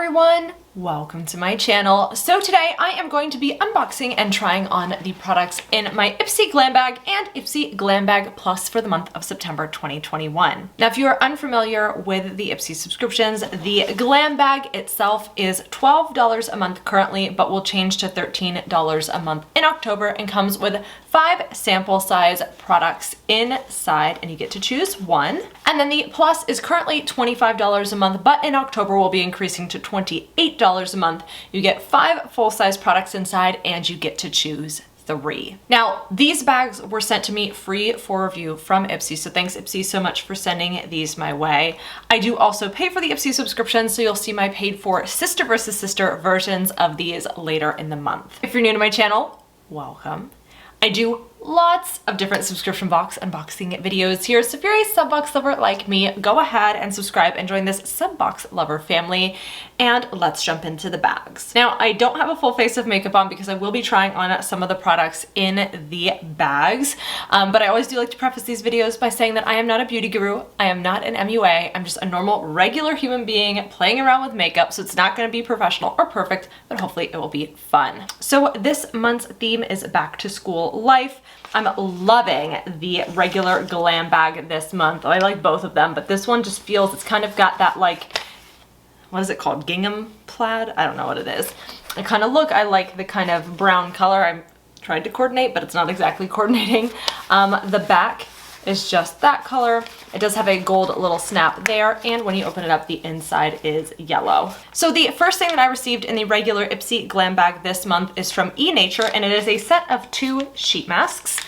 everyone, welcome to my channel. So today I am going to be unboxing and trying on the products in my Ipsy Glam Bag and Ipsy Glam Bag Plus for the month of September 2021. Now if you are unfamiliar with the Ipsy subscriptions, the Glam Bag itself is $12 a month currently, but will change to $13 a month in October and comes with 5 sample size products inside and you get to choose one. And then the Plus is currently $25 a month, but in October will be increasing to $28 a month. You get 5 full-size products inside and you get to choose 3. Now, these bags were sent to me free for review from Ipsy, so thanks Ipsy so much for sending these my way. I do also pay for the Ipsy subscription, so you'll see my paid for sister versus sister versions of these later in the month. If you're new to my channel, welcome. I do lots of different subscription box unboxing videos here, so if you're a SubBoxLover like me, go ahead and subscribe and join this SubBoxLover family, and let's jump into the bags. Now, I don't have a full face of makeup on because I will be trying on some of the products in the bags, but I always do like to preface these videos by saying that I am not a beauty guru, I am not an MUA, I'm just a normal, regular human being playing around with makeup, so it's not gonna be professional or perfect, but hopefully it will be fun. So this month's theme is back to school life. I'm loving the regular Glam Bag this month. I like both of them, but this one just feels, it's kind of got that like, what is it called? Gingham plaid? I don't know what it is. I kind of look, I like the kind of brown color. I'm trying to coordinate, but it's not exactly coordinating. The back is just that color. It does have a gold little snap there, and when you open it up, the inside is yellow. So the first thing that I received in the regular Ipsy Glam Bag this month is from eNature, and it is a set of 2 sheet masks.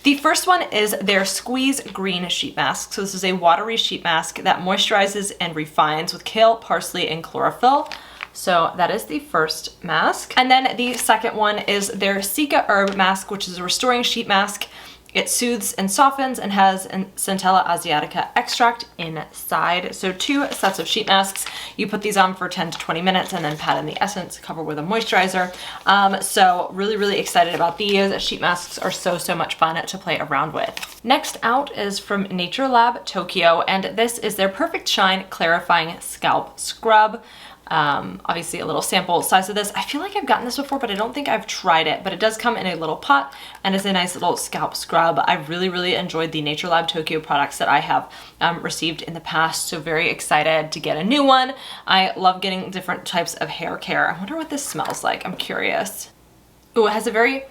The first one is their Squeeze Green Sheet Mask. So this is a watery sheet mask that moisturizes and refines with kale, parsley, and chlorophyll. So that is the first mask. And then the second one is their Cica Herb Mask, which is a restoring sheet mask. It soothes and softens and has Centella asiatica extract inside. So 2 sets of sheet masks. You put these on for 10 to 20 minutes and then pat in the essence, cover with a moisturizer. So really excited about these. Sheet masks are so much fun to play around with. Next out is from Nature Lab Tokyo, and this is their Perfect Shine Clarifying Scalp Scrub. Obviously a little sample size of this. I feel like I've gotten this before, but I don't think I've tried it, but it does come in a little pot and it's a nice little scalp scrub. I really enjoyed the Nature Lab Tokyo products that I have received in the past, so very excited to get a new one. I love getting different types of hair care. I wonder what this smells like. I'm curious. Ooh, it has a very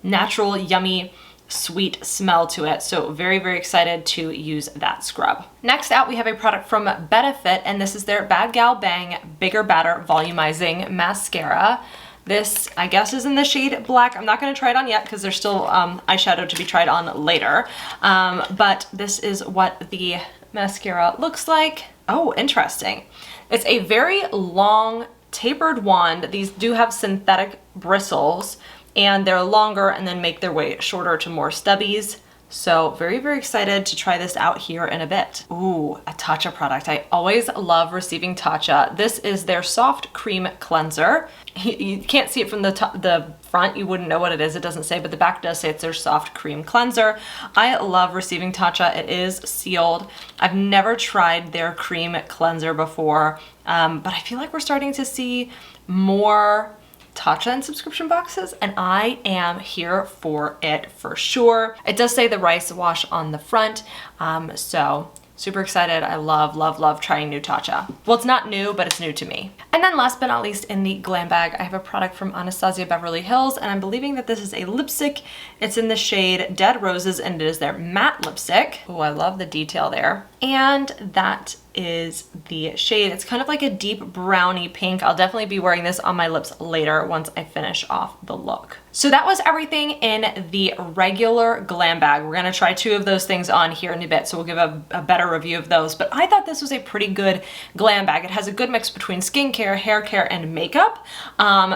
natural, yummy, sweet smell to it, so very excited to use that scrub. Next out, we have a product from Benefit, and this is their Bad Gal Bang Bigger Batter Volumizing Mascara. This, I guess, is in the shade Black. I'm not going to try it on yet because there's still eyeshadow to be tried on later, but this is what the mascara looks like. Oh, interesting. It's a very long tapered wand. These do have synthetic bristles, and they're longer and then make their way shorter to more stubbies. So very excited to try this out here in a bit. Ooh, a Tatcha product. I always love receiving Tatcha. This is their Soft Cream Cleanser. You can't see it from the front, you wouldn't know what it is, it doesn't say, but the back does say it's their Soft Cream Cleanser. I love receiving Tatcha. It is sealed. I've never tried their cream cleanser before, but I feel like we're starting to see more Tatcha in subscription boxes, and I am here for it for sure. It does say the rice wash on the front, so super excited. I love trying new Tatcha. Well, it's not new, but it's new to me. And then last but not least, in the Glam Bag, I have a product from Anastasia Beverly Hills, and I'm believing that this is a lipstick. It's in the shade Dead Roses, and it is their matte lipstick. Oh, I love the detail there. And that is the shade. It's kind of like a deep browny pink. I'll definitely be wearing this on my lips later once I finish off the look. So that was everything in the regular Glam Bag. We're gonna try 2 of those things on here in a bit, so we'll give a better review of those. But I thought this was a pretty good Glam Bag. It has a good mix between skincare, hair care, and makeup.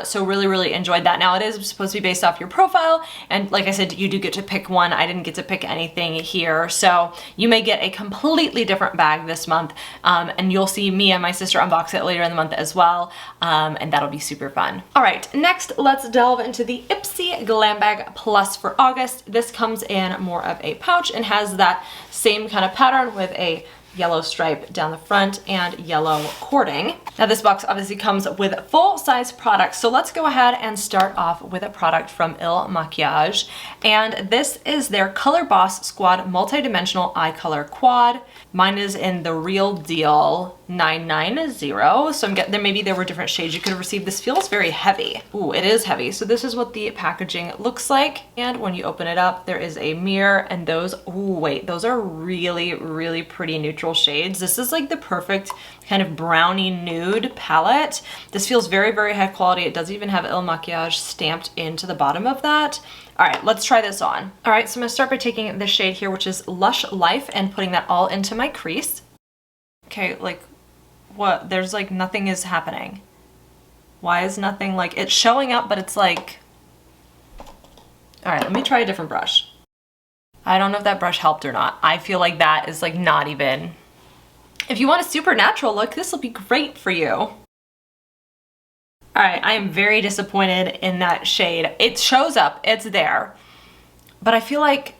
So really enjoyed that. Now it is supposed to be based off your profile, and like I said, you do get to pick one. I didn't get to pick anything here, so you may get a completely different bag this month. And you'll see me and my sister unbox it later in the month as well, and that'll be super fun. All right, next let's delve into the Ipsy Glam Bag Plus for August. This comes in more of a pouch and has that same kind of pattern with a yellow stripe down the front and yellow cording. Now this box obviously comes with full-size products, so let's go ahead and start off with a product from Il Makiage, and this is their Color Boss Squad Multi-Dimensional Eye Color Quad. Mine is in the Real Deal 990, so maybe there were different shades you could have received. This feels very heavy. Ooh, it is heavy. So this is what the packaging looks like, and when you open it up, there is a mirror, and those, ooh, wait, those are really, really pretty neutral shades. This is like the perfect kind of brownie nude palette. This feels very, very high quality. It does even have Il Makiage stamped into the bottom of that. All right, let's try this on. All right, so I'm gonna start by taking this shade here, which is Lush Life, and putting that all into my crease. Okay, like what? There's like nothing is happening. Why is nothing, like it's showing up, but it's like, all right, let me try a different brush. I don't know if that brush helped or not. I feel like that is like not even, if you want a super natural look, this will be great for you. All right, I am very disappointed in that shade. It shows up, it's there, but I feel like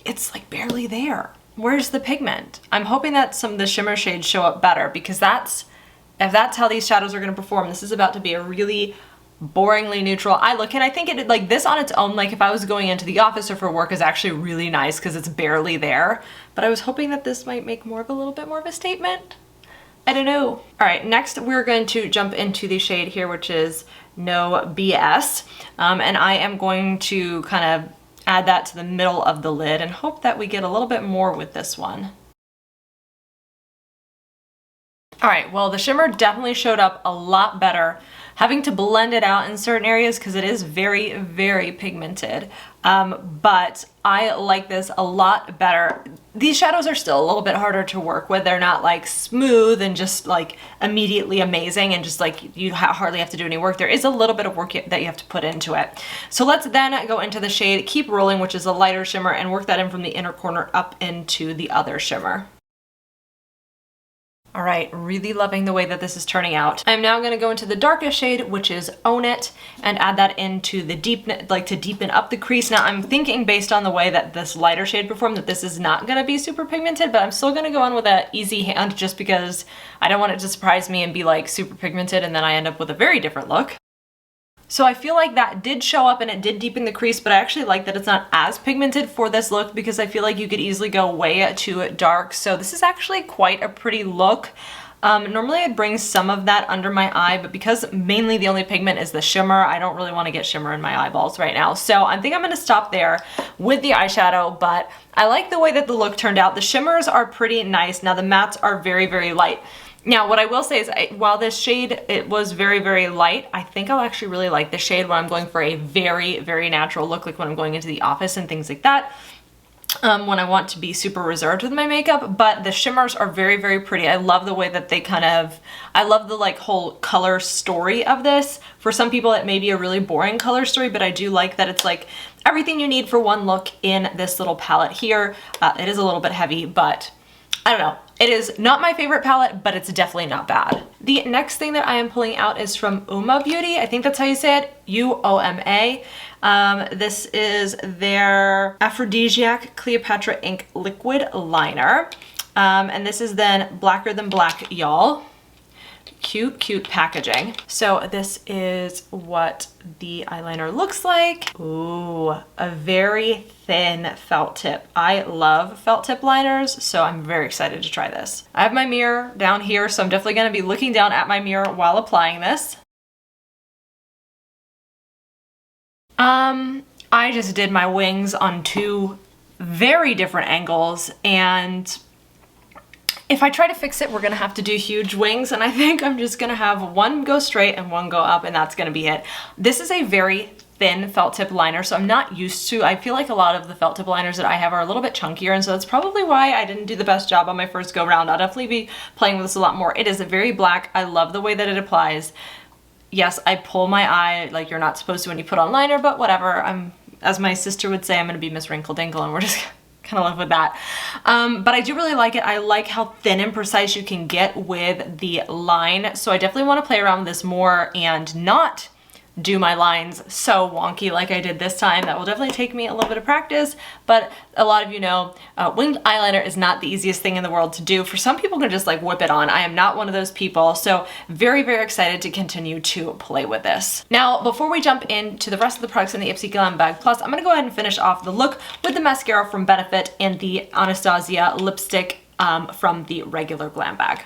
it's like barely there. Where's the pigment? I'm hoping that some of the shimmer shades show up better, because if that's how these shadows are gonna perform, this is about to be a really boringly neutral eye look. And I think it, like this on its own, like if I was going into the office or for work, is actually really nice because it's barely there. But I was hoping that this might make a little bit more of a statement. I don't know. All right, next we're going to jump into the shade here, which is No BS. And I am going to kind of add that to the middle of the lid and hope that we get a little bit more with this one. All right, well, the shimmer definitely showed up a lot better. Having to blend it out in certain areas because it is very, very pigmented. But I like this a lot better. These shadows are still a little bit harder to work with. They're not like smooth and just like immediately amazing and just like you hardly have to do any work. There is a little bit of work that you have to put into it. So let's then go into the shade Keep Rolling, which is a lighter shimmer, and work that in from the inner corner up into the other shimmer. All right, really loving the way that this is turning out. I'm now gonna go into the darkest shade, which is Own It, and add that into the deepen, like to deepen up the crease. Now I'm thinking based on the way that this lighter shade performed that this is not gonna be super pigmented, but I'm still gonna go on with an easy hand just because I don't want it to surprise me and be like super pigmented and then I end up with a very different look. So I feel like that did show up and it did deepen the crease, but I actually like that it's not as pigmented for this look because I feel like you could easily go way too dark. So this is actually quite a pretty look. Normally I'd bring some of that under my eye, but because mainly the only pigment is the shimmer, I don't really want to get shimmer in my eyeballs right now. So I think I'm going to stop there with the eyeshadow, but I like the way that the look turned out. The shimmers are pretty nice. Now the mattes are very, very light. Now, what I will say is while this shade, it was very, very light, I think I'll actually really like this shade when I'm going for a very, very natural look, like when I'm going into the office and things like that, when I want to be super reserved with my makeup. But the shimmers are very, very pretty. I love the way that they kind of, I love the like whole color story of this. For some people, it may be a really boring color story, but I do like that it's like everything you need for one look in this little palette here. It is a little bit heavy, but I don't know. It is not my favorite palette, but it's definitely not bad. The next thing that I am pulling out is from Uma Beauty. I think that's how you say it, U-O-M-A. This is their Aphrodisiac Cleopatra Ink Liquid Liner. And this is then Blacker Than Black, y'all. Cute, cute packaging. So this is what the eyeliner looks like. Ooh, a very thin felt tip. I love felt tip liners, so I'm very excited to try this. I have my mirror down here, so I'm definitely gonna be looking down at my mirror while applying this. I just did my wings on two very different angles, and if I try to fix it, we're gonna have to do huge wings, and I think I'm just gonna have one go straight and one go up, and that's gonna be it. This is a very thin felt tip liner, so I'm not used to, I feel like a lot of the felt tip liners that I have are a little bit chunkier, and so that's probably why I didn't do the best job on my first go round. I'll definitely be playing with this a lot more. It is very black. I love the way that it applies. Yes, I pull my eye like you're not supposed to when you put on liner, but whatever. As my sister would say, I'm gonna be Miss Wrinkle Dinkle, and we're just kind of live with that. But I do really like it. I like how thin and precise you can get with the line. So I definitely want to play around with this more and not do my lines so wonky like I did this time. That will definitely take me a little bit of practice, but a lot of you know, winged eyeliner is not the easiest thing in the world to do. For some people can just like whip it on. I am not one of those people, so very, very excited to continue to play with this. Now, before we jump into the rest of the products in the Ipsy Glam Bag Plus, I'm gonna go ahead and finish off the look with the mascara from Benefit and the Anastasia lipstick from the regular Glam Bag.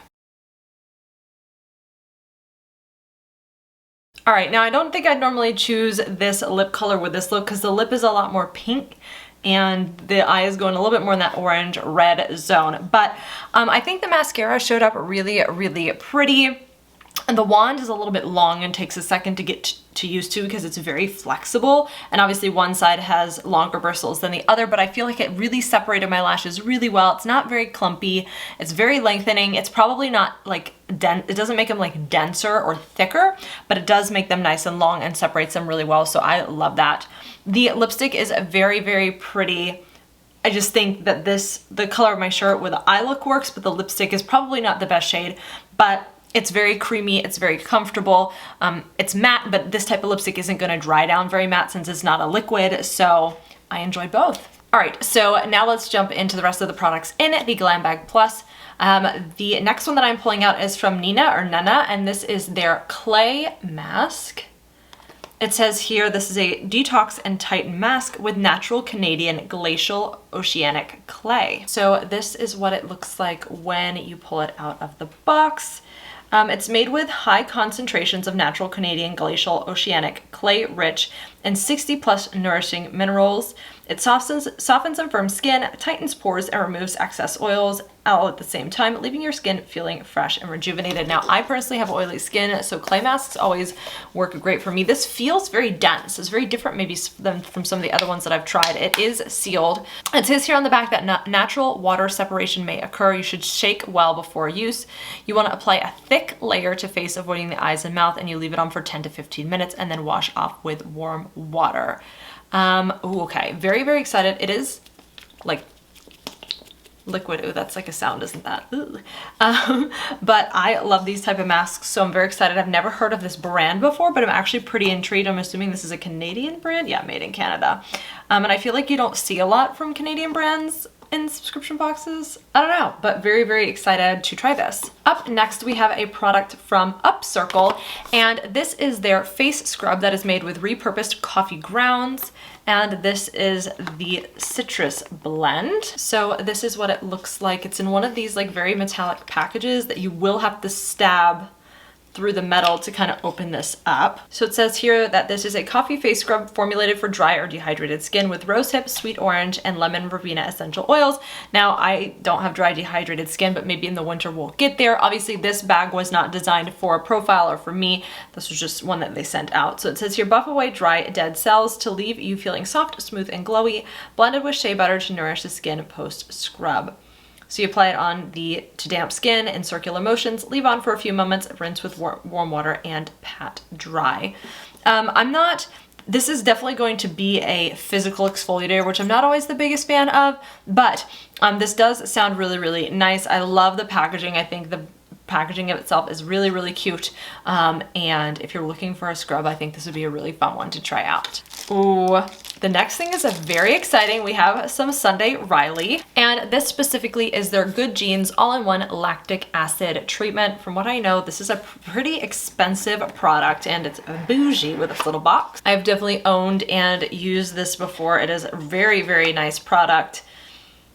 All right, now I don't think I'd normally choose this lip color with this look because the lip is a lot more pink and the eye is going a little bit more in that orange red zone. But I think the mascara showed up really, really pretty. And the wand is a little bit long and takes a second to get to used to because it's very flexible. And obviously one side has longer bristles than the other, but I feel like it really separated my lashes really well. It's not very clumpy. It's very lengthening. It's probably not like dense. It doesn't make them like denser or thicker, but it does make them nice and long and separates them really well. So I love that. The lipstick is very, very pretty. I just think that the color of my shirt with the eye look works, but the lipstick is probably not the best shade, but it's very creamy, it's very comfortable. It's matte, but this type of lipstick isn't gonna dry down very matte since it's not a liquid, so I enjoyed both. All right, so now let's jump into the rest of the products in the Glam Bag Plus. The next one that I'm pulling out is from Nina, and this is their clay mask. It says here, this is a detox and tighten mask with natural Canadian glacial oceanic clay. So this is what it looks like when you pull it out of the box. It's made with high concentrations of natural Canadian glacial oceanic clay rich and 60+ nourishing minerals. It softens and firms skin, tightens pores, and removes excess oils all at the same time, leaving your skin feeling fresh and rejuvenated. Now, I personally have oily skin, so clay masks always work great for me. This feels very dense. It's very different maybe than from some of the other ones that I've tried. It is sealed. It says here on the back that natural water separation may occur. You should shake well before use. You want to apply a thick layer to face, avoiding the eyes and mouth, and you leave it on for 10 to 15 minutes and then wash off with warm water. Ooh, okay, very, very excited. It is like liquid. Ooh, that's like a sound, isn't that? Ooh. But I love these type of masks, so I'm very excited. I've never heard of this brand before, but I'm actually pretty intrigued. I'm assuming this is a Canadian brand. Yeah, made in Canada. And I feel like you don't see a lot from Canadian brands in subscription boxes. I don't know, but very, very excited to try this. Up next, we have a product from Upcircle, and this is their face scrub that is made with repurposed coffee grounds, and this is the citrus blend. So this is what it looks like. It's in one of these like very metallic packages that you will have to stab through the metal to kind of open this up. So it says here that this is a coffee face scrub formulated for dry or dehydrated skin with rosehip, sweet orange, and lemon verbena essential oils. Now, I don't have dry dehydrated skin, but maybe in the winter we'll get there. Obviously, this bag was not designed for a profile or for me. This was just one that they sent out. So it says here, buff away dry, dead cells to leave you feeling soft, smooth, and glowy, blended with shea butter to nourish the skin post-scrub. So you apply it to damp skin in circular motions, leave on for a few moments, rinse with warm water, and pat dry. This is definitely going to be a physical exfoliator, which I'm not always the biggest fan of, but this does sound really, really nice. I love the packaging. I think the packaging of itself is really, really cute. And if you're looking for a scrub, I think this would be a really fun one to try out. Ooh. The next thing is very exciting. We have some Sunday Riley, and this specifically is their Good Genes all-in-one lactic acid treatment. From what I know, this is a pretty expensive product, and it's bougie with this little box. I've definitely owned and used this before. It is a very, very nice product.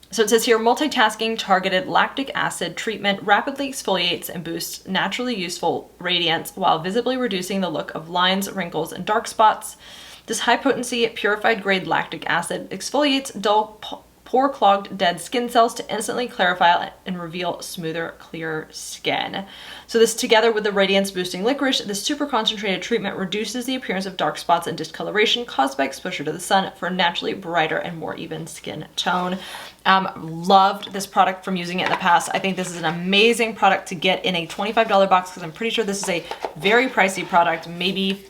So it says here, multitasking targeted lactic acid treatment rapidly exfoliates and boosts naturally useful radiance while visibly reducing the look of lines, wrinkles, and dark spots. This high-potency, purified-grade lactic acid exfoliates dull, pore-clogged dead skin cells to instantly clarify and reveal smoother, clearer skin. So this, together with the radiance-boosting licorice, this super concentrated treatment reduces the appearance of dark spots and discoloration caused by exposure to the sun for a naturally brighter and more even skin tone. Loved this product from using it in the past. I think this is an amazing product to get in a $25 box because I'm pretty sure this is a very pricey product, maybe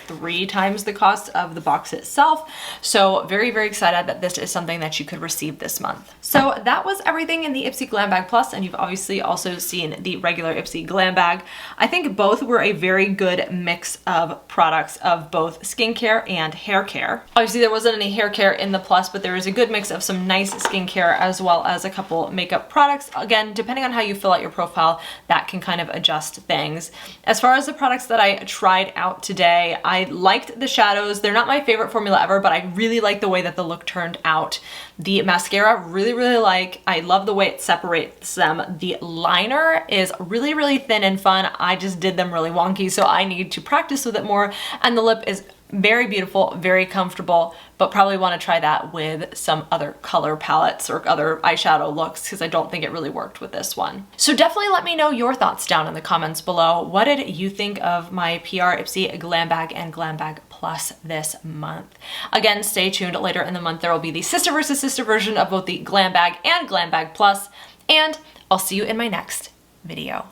3 times the cost of the box itself. So very, very excited that this is something that you could receive this month. So that was everything in the Ipsy Glam Bag Plus, and you've obviously also seen the regular Ipsy Glam Bag. I think both were a very good mix of products of both skincare and hair care. Obviously there wasn't any hair care in the Plus, but there is a good mix of some nice skincare as well as a couple makeup products. Again, depending on how you fill out your profile, that can kind of adjust things. As far as the products that I tried out today, I liked the shadows. They're not my favorite formula ever, but I really like the way that the look turned out. The mascara, really, really like. I love the way it separates them. The liner is really, really thin and fun. I just did them really wonky, so I need to practice with it more. And the lip is very beautiful, very comfortable, but probably want to try that with some other color palettes or other eyeshadow looks, because I don't think it really worked with this one. So definitely let me know your thoughts down in the comments below. What did you think of my PR Ipsy Glam Bag and Glam Bag Plus this month? Again, stay tuned. Later in the month there will be the sister versus sister version of both the Glam Bag and Glam Bag Plus, and I'll see you in my next video.